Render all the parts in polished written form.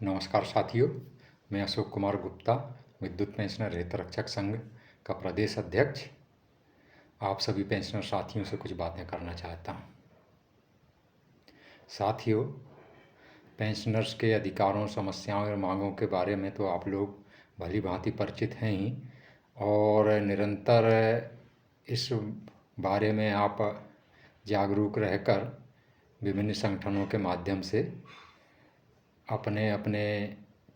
नमस्कार साथियों, मैं अशोक कुमार गुप्ता, विद्युत पेंशनर हितरक्षक संघ का प्रदेश अध्यक्ष आप सभी पेंशनर साथियों से कुछ बातें करना चाहता हूँ। साथियों, पेंशनर्स के अधिकारों, समस्याओं और मांगों के बारे में तो आप लोग भली भांति परिचित हैं ही, और निरंतर इस बारे में आप जागरूक रहकर विभिन्न संगठनों के माध्यम से अपने अपने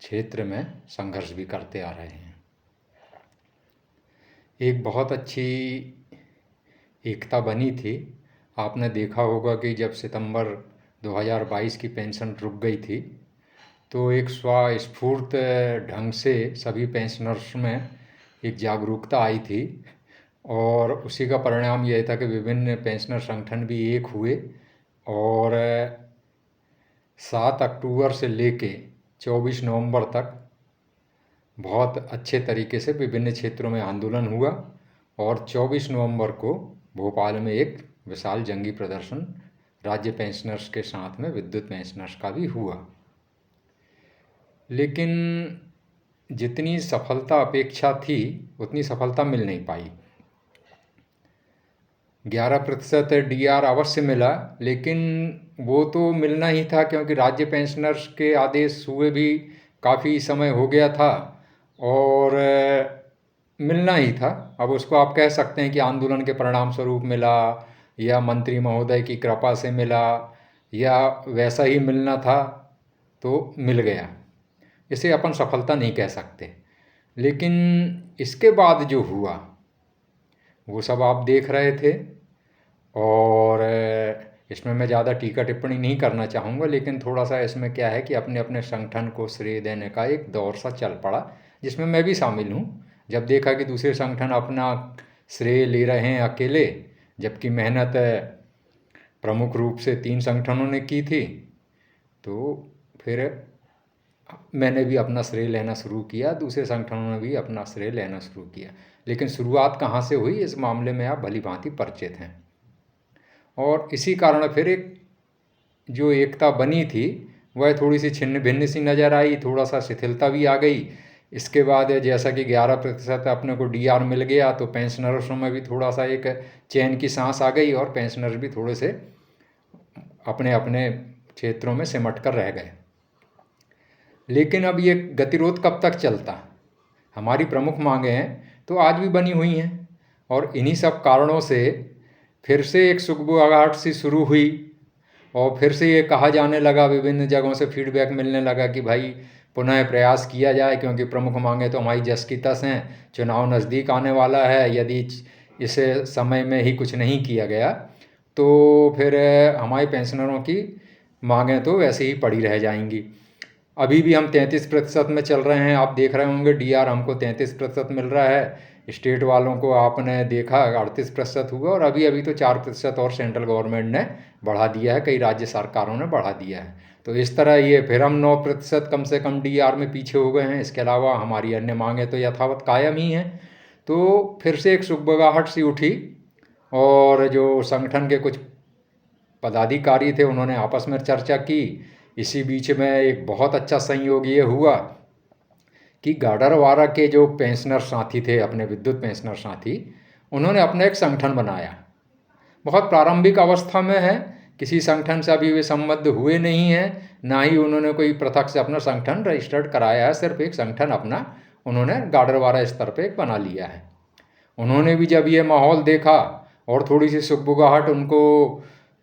क्षेत्र में संघर्ष भी करते आ रहे हैं। एक बहुत अच्छी एकता बनी थी। आपने देखा होगा कि जब सितंबर 2022 की पेंशन रुक गई थी तो एक स्वस्फूर्त ढंग से सभी पेंशनर्स में एक जागरूकता आई थी, और उसी का परिणाम यह था कि विभिन्न पेंशनर संगठन भी एक हुए और 7 अक्टूबर से लेके 24 नवंबर तक बहुत अच्छे तरीके से विभिन्न क्षेत्रों में आंदोलन हुआ, और 24 नवंबर को भोपाल में एक विशाल जंगी प्रदर्शन राज्य पेंशनर्स के साथ में विद्युत पेंशनर्स का भी हुआ। लेकिन जितनी सफलता अपेक्षा थी उतनी सफलता मिल नहीं पाई। 11% डीआर अवश्य मिला, लेकिन वो तो मिलना ही था क्योंकि राज्य पेंशनर्स के आदेश हुए भी काफ़ी समय हो गया था और मिलना ही था। अब उसको आप कह सकते हैं कि आंदोलन के परिणाम स्वरूप मिला, या मंत्री महोदय की कृपा से मिला, या वैसा ही मिलना था तो मिल गया। इसे अपन सफलता नहीं कह सकते। लेकिन इसके बाद जो हुआ वो सब आप देख रहे थे, और इसमें मैं ज़्यादा टीका टिप्पणी नहीं करना चाहूँगा, लेकिन थोड़ा सा इसमें क्या है कि अपने अपने संगठन को श्रेय देने का एक दौर सा चल पड़ा, जिसमें मैं भी शामिल हूँ। जब देखा कि दूसरे संगठन अपना श्रेय ले रहे हैं अकेले, जबकि मेहनत प्रमुख रूप से 3 संगठनों ने की थी, तो फिर मैंने भी अपना श्रेय लेना शुरू किया, दूसरे संगठनों ने भी अपना श्रेय लेना शुरू किया। लेकिन शुरुआत कहाँ से हुई इस मामले में आप भली भांति परिचित हैं, और इसी कारण फिर एक जो एकता बनी थी वह थोड़ी सी छिन्न भिन्न सी नज़र आई, थोड़ा सा शिथिलता भी आ गई। इसके बाद जैसा कि 11% अपने को डीआर मिल गया तो पेंशनर्स में भी थोड़ा सा एक चैन की सांस आ गई, और पेंशनर्स भी थोड़े से अपने अपने क्षेत्रों में सिमट कर रह गए। लेकिन अब ये गतिरोध कब तक चलता? हमारी प्रमुख मांगें हैं तो आज भी बनी हुई हैं, और इन्हीं सब कारणों से फिर से एक सुगबुगाहट सी शुरू हुई, और फिर से ये कहा जाने लगा, विभिन्न जगहों से फीडबैक मिलने लगा कि भाई पुनः प्रयास किया जाए, क्योंकि प्रमुख मांगें तो हमारी जस की तस हैं। चुनाव नज़दीक आने वाला है, यदि इस समय में ही कुछ नहीं किया गया तो फिर हमारे पेंशनरों की मांगें तो वैसे ही पड़ी रह जाएंगी। अभी भी हम 33% में चल रहे हैं। आप देख रहे होंगे डीआर हमको 33% मिल रहा है, स्टेट वालों को आपने देखा 38% हुआ, और अभी अभी तो 4% और सेंट्रल गवर्नमेंट ने बढ़ा दिया है, कई राज्य सरकारों ने बढ़ा दिया है। तो इस तरह ये फिर हम 9% कम से कम डीआर में पीछे हो गए हैं। इसके अलावा हमारी अन्य मांगें तो यथावत कायम ही हैं। तो फिर से एक सुगबुगाहट सी उठी, और जो संगठन के कुछ पदाधिकारी थे उन्होंने आपस में चर्चा की। इसी बीच में एक बहुत अच्छा संयोग ये हुआ कि गाडरवारा के जो पेंशनर साथी थे, अपने विद्युत पेंशनर साथी, उन्होंने अपना एक संगठन बनाया। बहुत प्रारंभिक अवस्था में है, किसी संगठन से अभी वे संबद्ध हुए नहीं हैं, ना ही उन्होंने कोई पृथक से अपना संगठन रजिस्टर्ड कराया है। सिर्फ एक संगठन अपना उन्होंने गाडरवारा स्तर पर एक बना लिया है। उन्होंने भी जब ये माहौल देखा और थोड़ी सी सुगबुगाहट उनको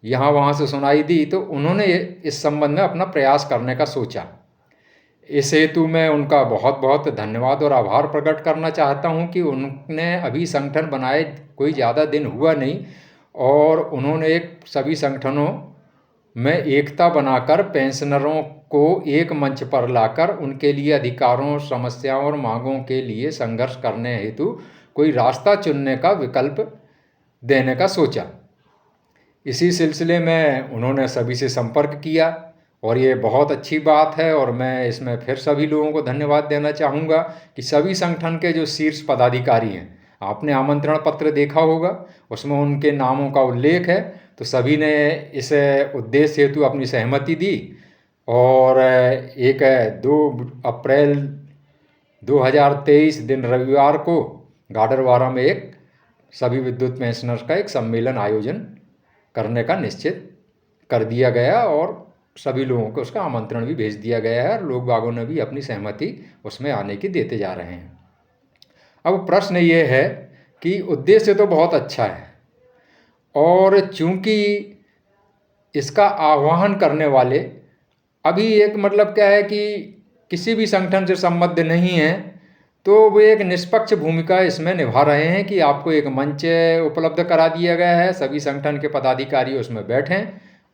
यहाँ वहाँ से सुनाई दी, तो उन्होंने इस संबंध में अपना प्रयास करने का सोचा। इस हेतु मैं उनका बहुत बहुत धन्यवाद और आभार प्रकट करना चाहता हूँ कि उन्होंने अभी संगठन बनाए कोई ज़्यादा दिन हुआ नहीं, और उन्होंने एक सभी संगठनों में एकता बनाकर पेंशनरों को एक मंच पर लाकर उनके लिए अधिकारों, समस्याओं और मांगों के लिए संघर्ष करने हेतु कोई रास्ता चुनने का विकल्प देने का सोचा। इसी सिलसिले में उन्होंने सभी से संपर्क किया, और ये बहुत अच्छी बात है, और मैं इसमें फिर सभी लोगों को धन्यवाद देना चाहूँगा कि सभी संगठन के जो शीर्ष पदाधिकारी हैं, आपने आमंत्रण पत्र देखा होगा, उसमें उनके नामों का उल्लेख है। तो सभी ने इस उद्देश्य हेतु अपनी सहमति दी, और एक 2 अप्रैल 2023 दिन रविवार को गाडरवारा में एक सभी विद्युत पेंशनर्स का एक सम्मेलन आयोजन करने का निश्चित कर दिया गया और सभी लोगों को उसका आमंत्रण भी भेज दिया गया है और लोग बागों ने भी अपनी सहमति उसमें आने की देते जा रहे हैं। अब प्रश्न ये है कि उद्देश्य तो बहुत अच्छा है और चूंकि इसका आह्वान करने वाले अभी एक मतलब क्या है कि किसी भी संगठन से संबद्ध नहीं है, तो वो एक निष्पक्ष भूमिका इसमें निभा रहे हैं कि आपको एक मंच उपलब्ध करा दिया गया है, सभी संगठन के पदाधिकारी उसमें बैठें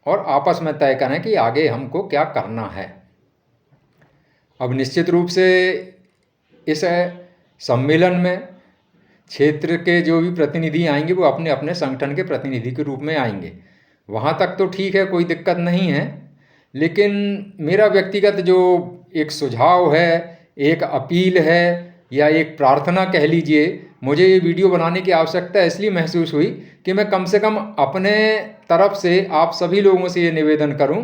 और आपस में तय करें कि आगे हमको क्या करना है। अब निश्चित रूप से इस सम्मेलन में क्षेत्र के जो भी प्रतिनिधि आएंगे वो अपने अपने संगठन के प्रतिनिधि के रूप में आएंगे। वहाँ तक तो ठीक है, कोई दिक्कत नहीं है, लेकिन मेरा व्यक्तिगत जो एक सुझाव है, एक अपील है या एक प्रार्थना कह लीजिए, मुझे ये वीडियो बनाने की आवश्यकता इसलिए महसूस हुई कि मैं कम से कम अपने तरफ से आप सभी लोगों से ये निवेदन करूं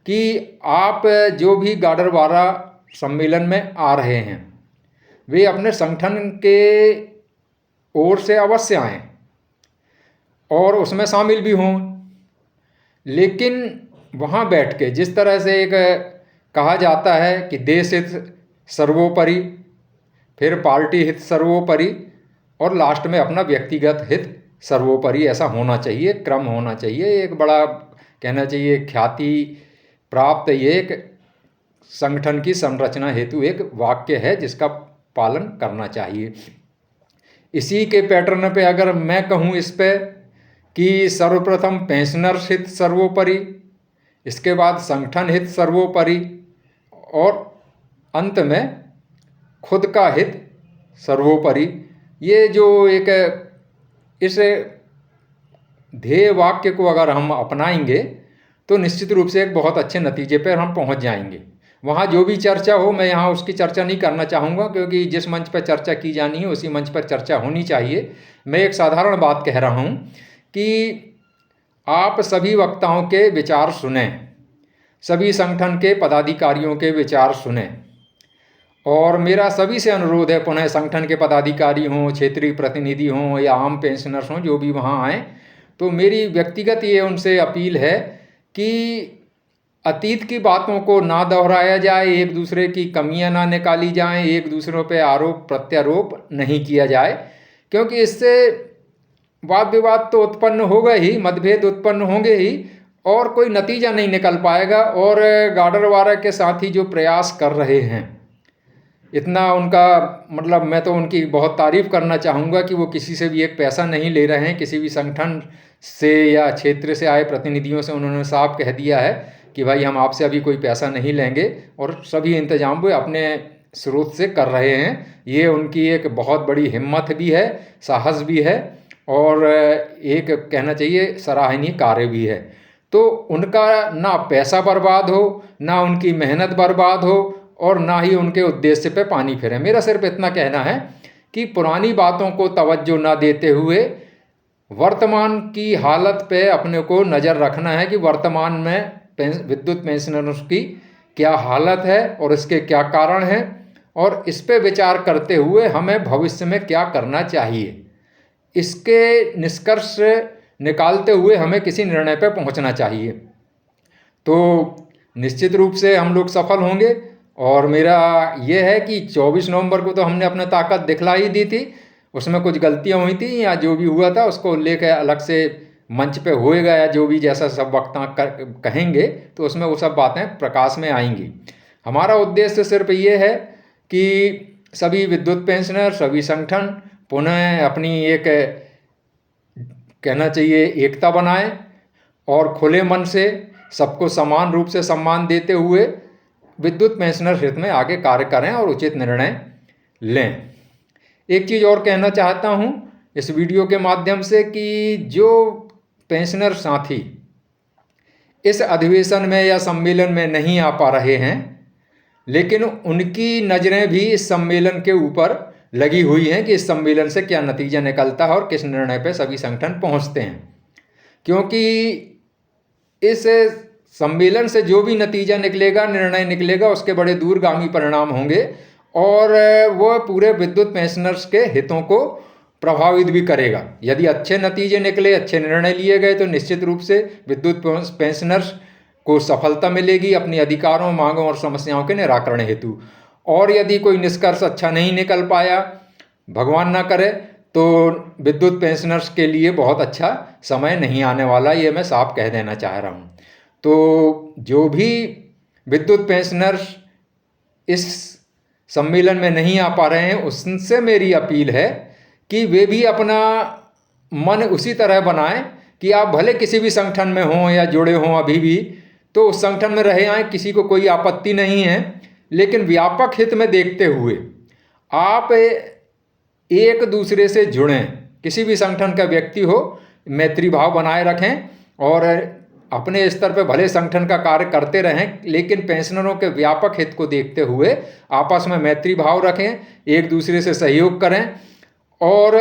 कि आप जो भी गाडरवारा सम्मेलन में आ रहे हैं वे अपने संगठन के ओर से अवश्य आएं और उसमें शामिल भी हों, लेकिन वहाँ बैठ के जिस तरह से एक कहा जाता है कि देश हित सर्वोपरि, फिर पार्टी हित सर्वोपरि और लास्ट में अपना व्यक्तिगत हित सर्वोपरि, ऐसा होना चाहिए, क्रम होना चाहिए। एक बड़ा कहना चाहिए ख्याति प्राप्त ये एक संगठन की संरचना हेतु एक वाक्य है जिसका पालन करना चाहिए। इसी के पैटर्न पे अगर मैं कहूँ इस पे कि सर्वप्रथम पेंशनर हित सर्वोपरि, इसके बाद संगठन हित सर्वोपरि और अंत में खुद का हित सर्वोपरि, ये जो एक इस ध्येय वाक्य को अगर हम अपनाएंगे तो निश्चित रूप से एक बहुत अच्छे नतीजे पर हम पहुंच जाएंगे। वहाँ जो भी चर्चा हो, मैं यहाँ उसकी चर्चा नहीं करना चाहूँगा क्योंकि जिस मंच पर चर्चा की जानी है उसी मंच पर चर्चा होनी चाहिए। मैं एक साधारण बात कह रहा हूँ कि आप सभी वक्ताओं के विचार सुनें, सभी संगठन के पदाधिकारियों के विचार सुनें और मेरा सभी से अनुरोध है, पुनः संगठन के पदाधिकारी हों, क्षेत्रीय प्रतिनिधि हों या आम पेंशनर्स हों, जो भी वहाँ आएँ, तो मेरी व्यक्तिगत ये उनसे अपील है कि अतीत की बातों को ना दोहराया जाए, एक दूसरे की कमियां ना निकाली जाएं, एक दूसरों पे आरोप प्रत्यारोप नहीं किया जाए, क्योंकि इससे वाद विवाद तो उत्पन्न होगा ही, मतभेद उत्पन्न होंगे ही और कोई नतीजा नहीं निकल पाएगा। और गाडरवारा के साथी जो प्रयास कर रहे हैं, इतना उनका मतलब मैं तो उनकी बहुत तारीफ करना चाहूँगा कि वो किसी से भी एक पैसा नहीं ले रहे हैं, किसी भी संगठन से या क्षेत्र से आए प्रतिनिधियों से उन्होंने साफ कह दिया है कि भाई हम आपसे अभी कोई पैसा नहीं लेंगे और सभी इंतजाम वो अपने स्रोत से कर रहे हैं। ये उनकी एक बहुत बड़ी हिम्मत भी है, साहस भी है और एक कहना चाहिए सराहनीय कार्य भी है। तो उनका ना पैसा बर्बाद हो, ना उनकी मेहनत बर्बाद हो और ना ही उनके उद्देश्य पे पानी फिरे। मेरा सिर्फ इतना कहना है कि पुरानी बातों को तवज्जो ना देते हुए वर्तमान की हालत पे अपने को नज़र रखना है कि वर्तमान में विद्युत पेंशनर्स की क्या हालत है और इसके क्या कारण हैं और इस पे विचार करते हुए हमें भविष्य में क्या करना चाहिए, इसके निष्कर्ष निकालते हुए हमें किसी निर्णय पर पहुंचना चाहिए। तो निश्चित रूप से हम लोग सफल होंगे और मेरा ये है कि 24 नवंबर को तो हमने अपना ताकत दिखला ही दी थी, उसमें कुछ गलतियां हुई थी या जो भी हुआ था उसको लेकर अलग से मंच पे होएगा या जो भी जैसा सब वक्ता कहेंगे तो उसमें वो सब बातें प्रकाश में आएंगी। हमारा उद्देश्य सिर्फ ये है कि सभी विद्युत पेंशनर, सभी संगठन पुनः अपनी एक कहना चाहिए एकता बनाएं और खुले मन से सबको समान रूप से सम्मान देते हुए विद्युत पेंशनर हित में आगे कार्य करें और उचित निर्णय लें। एक चीज़ और कहना चाहता हूं इस वीडियो के माध्यम से कि जो पेंशनर साथी इस अधिवेशन में या सम्मेलन में नहीं आ पा रहे हैं, लेकिन उनकी नज़रें भी इस सम्मेलन के ऊपर लगी हुई हैं कि इस सम्मेलन से क्या नतीजा निकलता है और किस निर्णय पर सभी संगठन पहुंचते हैं, क्योंकि इस सम्मेलन से जो भी नतीजा निकलेगा, निर्णय निकलेगा, उसके बड़े दूरगामी परिणाम होंगे और वह पूरे विद्युत पेंशनर्स के हितों को प्रभावित भी करेगा। यदि अच्छे नतीजे निकले, अच्छे निर्णय लिए गए तो निश्चित रूप से विद्युत पेंशनर्स को सफलता मिलेगी अपने अधिकारों, मांगों और समस्याओं के निराकरण हेतु। और यदि कोई निष्कर्ष अच्छा नहीं निकल पाया, भगवान ना करे, तो विद्युत पेंशनर्स के लिए बहुत अच्छा समय नहीं आने वाला, ये मैं साफ कह देना चाह रहा हूँ। तो जो भी विद्युत पेंशनर्स इस सम्मेलन में नहीं आ पा रहे हैं, उनसे मेरी अपील है कि वे भी अपना मन उसी तरह बनाएं कि आप भले किसी भी संगठन में हों या जुड़े हों अभी भी, तो उस संगठन में रहे आएँ, किसी को कोई आपत्ति नहीं है, लेकिन व्यापक हित में देखते हुए आप एक दूसरे से जुड़ें। किसी भी संगठन का व्यक्ति हो, मैत्री भाव बनाए रखें और अपने स्तर पर भले संगठन का कार्य करते रहें, लेकिन पेंशनरों के व्यापक हित को देखते हुए आपस में मैत्री भाव रखें, एक दूसरे से सहयोग करें। और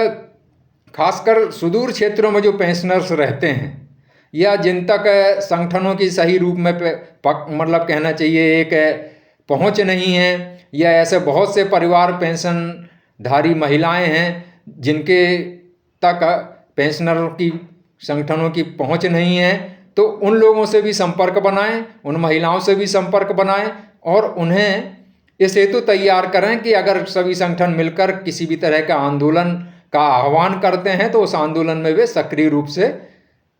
खासकर सुदूर क्षेत्रों में जो पेंशनर्स रहते हैं या जिन तक संगठनों की सही रूप में मतलब कहना चाहिए एक पहुंच नहीं है, या ऐसे बहुत से परिवार पेंशनधारी महिलाएं हैं जिनके तक पेंशनरों की संगठनों की पहुंच नहीं है, तो उन लोगों से भी संपर्क बनाएं, उन महिलाओं से भी संपर्क बनाएं और उन्हें इस हेतु तैयार करें कि अगर सभी संगठन मिलकर किसी भी तरह का आंदोलन का आह्वान करते हैं तो उस आंदोलन में वे सक्रिय रूप से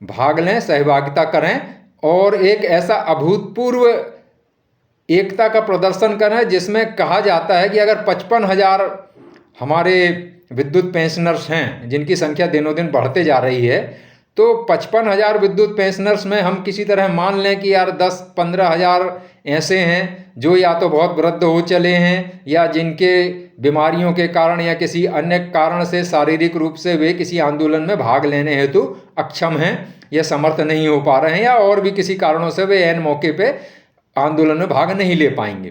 भाग लें, सहभागिता करें और एक ऐसा अभूतपूर्व एकता का प्रदर्शन करें जिसमें कहा जाता है कि अगर 55,000 हमारे विद्युत पेंशनर्स हैं जिनकी संख्या दिनों दिन बढ़ते जा रही है, तो 55,000 विद्युत पेंशनर्स में हम किसी तरह मान लें कि यार 10-15 हज़ार ऐसे हैं जो या तो बहुत वृद्ध हो चले हैं या जिनके बीमारियों के कारण या किसी अन्य कारण से शारीरिक रूप से वे किसी आंदोलन में भाग लेने हेतु अक्षम हैं या समर्थ नहीं हो पा रहे हैं, या और भी किसी कारणों से वे ऐन मौके पे आंदोलन में भाग नहीं ले पाएंगे।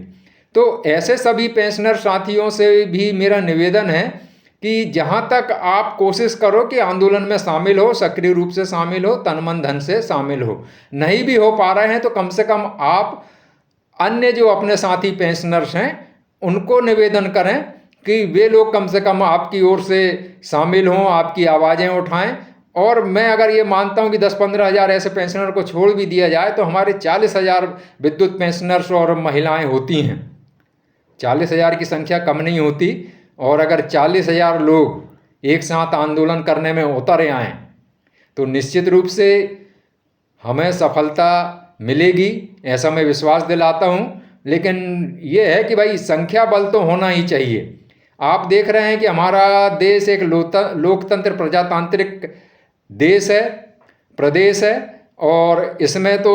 तो ऐसे सभी पेंशनर साथियों से भी मेरा निवेदन है कि जहाँ तक आप कोशिश करो कि आंदोलन में शामिल हो, सक्रिय रूप से शामिल हो, तन मन धन से शामिल हो। नहीं भी हो पा रहे हैं तो कम से कम आप अन्य जो अपने साथी पेंशनर्स हैं उनको निवेदन करें कि वे लोग कम से कम आपकी ओर से शामिल हों, आपकी आवाज़ें उठाएं। और मैं अगर ये मानता हूँ कि 10-15 हज़ार ऐसे पेंशनर को छोड़ भी दिया जाए तो हमारे 40,000 विद्युत पेंशनर्स और महिलाएं होती हैं। 40,000 की संख्या कम नहीं होती, और अगर 40,000 लोग एक साथ आंदोलन करने में उतर आएँ तो निश्चित रूप से हमें सफलता मिलेगी, ऐसा मैं विश्वास दिलाता हूँ। लेकिन ये है कि भाई संख्या बल तो होना ही चाहिए। आप देख रहे हैं कि हमारा देश एक लोकतंत्र प्रजातांत्रिक देश है, प्रदेश है, और इसमें तो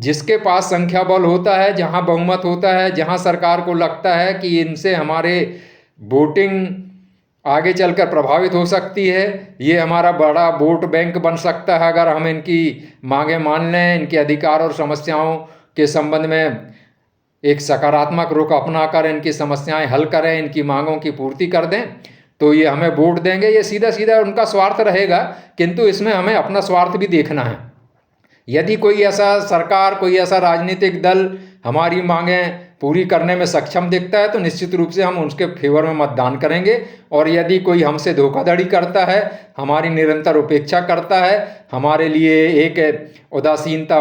जिसके पास संख्या बल होता है, जहाँ बहुमत होता है, जहाँ सरकार को लगता है कि इनसे हमारे वोटिंग आगे चलकर प्रभावित हो सकती है, ये हमारा बड़ा वोट बैंक बन सकता है अगर हम इनकी मांगें मान लें, इनके अधिकार और समस्याओं के संबंध में एक सकारात्मक रुख अपनाकर इनकी समस्याएं हल करें, इनकी मांगों की पूर्ति कर दें, तो ये हमें वोट देंगे। ये सीधा सीधा उनका स्वार्थ रहेगा, किंतु इसमें हमें अपना स्वार्थ भी देखना है। यदि कोई ऐसा सरकार, कोई ऐसा राजनीतिक दल हमारी मांगें पूरी करने में सक्षम दिखता है तो निश्चित रूप से हम उसके फेवर में मतदान करेंगे। और यदि कोई हमसे धोखाधड़ी करता है, हमारी निरंतर उपेक्षा करता है, हमारे लिए एक उदासीनता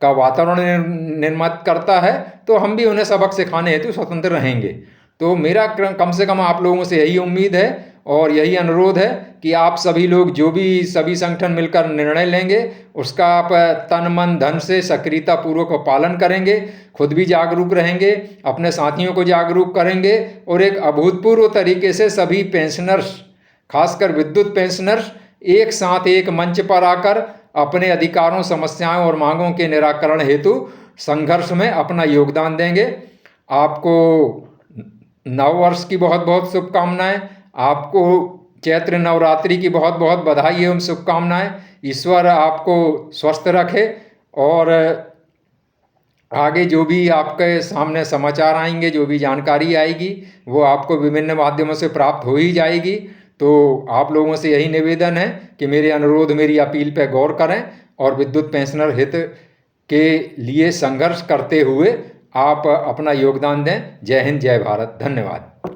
का वातावरण निर्मित करता है, तो हम भी उन्हें सबक सिखाने हेतु स्वतंत्र रहेंगे। तो मेरा कम से कम आप लोगों से यही उम्मीद है और यही अनुरोध है कि आप सभी लोग जो भी सभी संगठन मिलकर निर्णय लेंगे उसका आप तन मन धन से सक्रियता पूर्वक पालन करेंगे, खुद भी जागरूक रहेंगे, अपने साथियों को जागरूक करेंगे और एक अभूतपूर्व तरीके से सभी पेंशनर्स, खासकर विद्युत पेंशनर्स, एक साथ एक मंच पर आकर अपने अधिकारों, समस्याओं और मांगों के निराकरण हेतु संघर्ष में अपना योगदान देंगे। आपको नववर्ष की बहुत बहुत शुभकामनाएं, आपको चैत्र नवरात्रि की बहुत बहुत बधाई एवं शुभकामनाएं। ईश्वर आपको स्वस्थ रखे और आगे जो भी आपके सामने समाचार आएंगे, जो भी जानकारी आएगी, वो आपको विभिन्न माध्यमों से प्राप्त हो ही जाएगी। तो आप लोगों से यही निवेदन है कि मेरे अनुरोध, मेरी अपील पर गौर करें और विद्युत पेंशनर हित के लिए संघर्ष करते हुए आप अपना योगदान दें। जय हिंद, जय भारत, धन्यवाद।